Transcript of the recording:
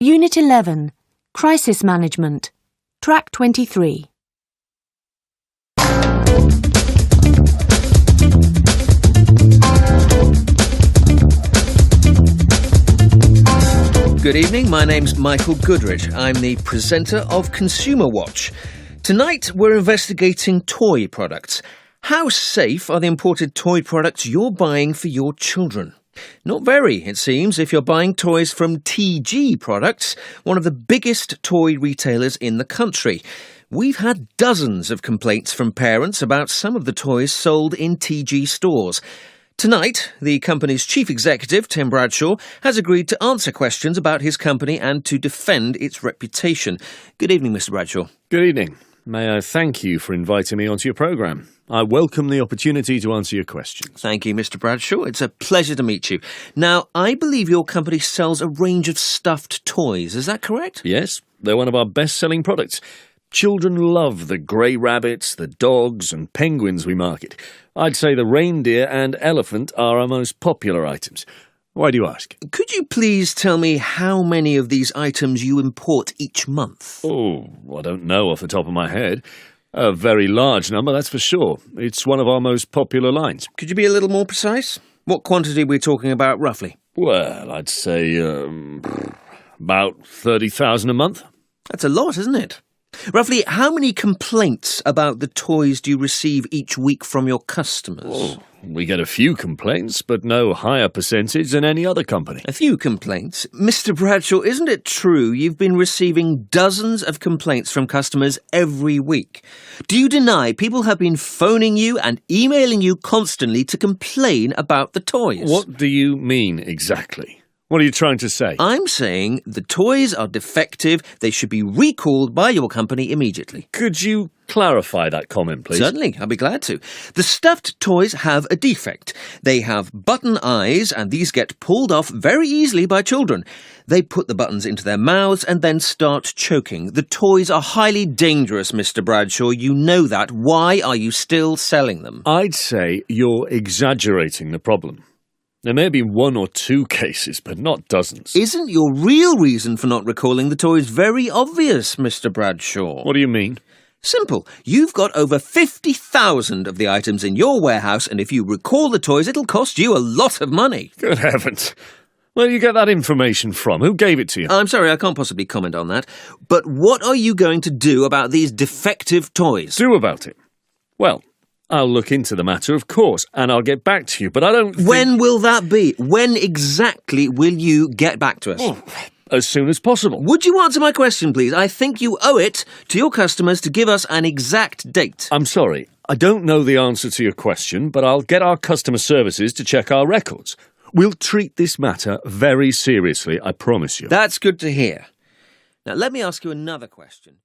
Unit 11, Crisis Management, Track 23. Good evening, my name's Michael Goodrich. I'm the presenter of Consumer Watch. Tonight we're investigating toy products. How safe are the imported toy products you're buying for your children? Not very, it seems, if you're buying toys from TG Products, one of the biggest toy retailers in the country. We've had dozens of complaints from parents about some of the toys sold in TG stores. Tonight, the company's chief executive, Tim Bradshaw, has agreed to answer questions about his company and to defend its reputation. Good evening, Mr. Bradshaw. Good evening. May I thank you for inviting me onto your programme. I welcome the opportunity to answer your questions. Thank you, Mr. Bradshaw. It's a pleasure to meet you. Now, I believe your company sells a range of stuffed toys. Is that correct? Yes, they're one of our best-selling products. Children love the grey rabbits, the dogs and penguins we market. I'd say the reindeer and elephant are our most popular items. Why do you ask? Could you please tell me how many of these items you import each month? Oh, I don't know off the top of my head. A very large number, that's for sure. It's one of our most popular lines. Could you be a little more precise? What quantity are we talking about, roughly? Well, I'd say about 30,000 a month. That's a lot, isn't it? Roughly, how many complaints about the toys do you receive each week from your customers? Oh, we get a few complaints, but no higher percentage than any other company. A few complaints? Mr. Bradshaw, isn't it true you've been receiving dozens of complaints from customers every week? Do you deny people have been phoning you and emailing you constantly to complain about the toys? What do you mean exactly? What are you trying to say? I'm saying the toys are defective. They should be recalled by your company immediately. Could you clarify that comment, please? Certainly, I'll be glad to. The stuffed toys have a defect. They have button eyes, and these get pulled off very easily by children. They put the buttons into their mouths and then start choking. The toys are highly dangerous, Mr. Bradshaw. You know that. Why are you still selling them? I'd say you're exaggerating the problem. There may be one or two cases, but not dozens. Isn't your real reason for not recalling the toys very obvious, Mr. Bradshaw? What do you mean? Simple. You've got over 50,000 of the items in your warehouse, and if you recall the toys, it'll cost you a lot of money. Good heavens. Where do you get that information from? Who gave it to you? I'm sorry, I can't possibly comment on that. But what are you going to do about these defective toys? Do about it? Well, I'll look into the matter, of course, and I'll get back to you, but I don't think... When will that be? When exactly will you get back to us? Oh, as soon as possible. Would you answer my question, please? I think you owe it to your customers to give us an exact date. I'm sorry, I don't know the answer to your question, but I'll get our customer services to check our records. We'll treat this matter very seriously, I promise you. That's good to hear. Now, let me ask you another question.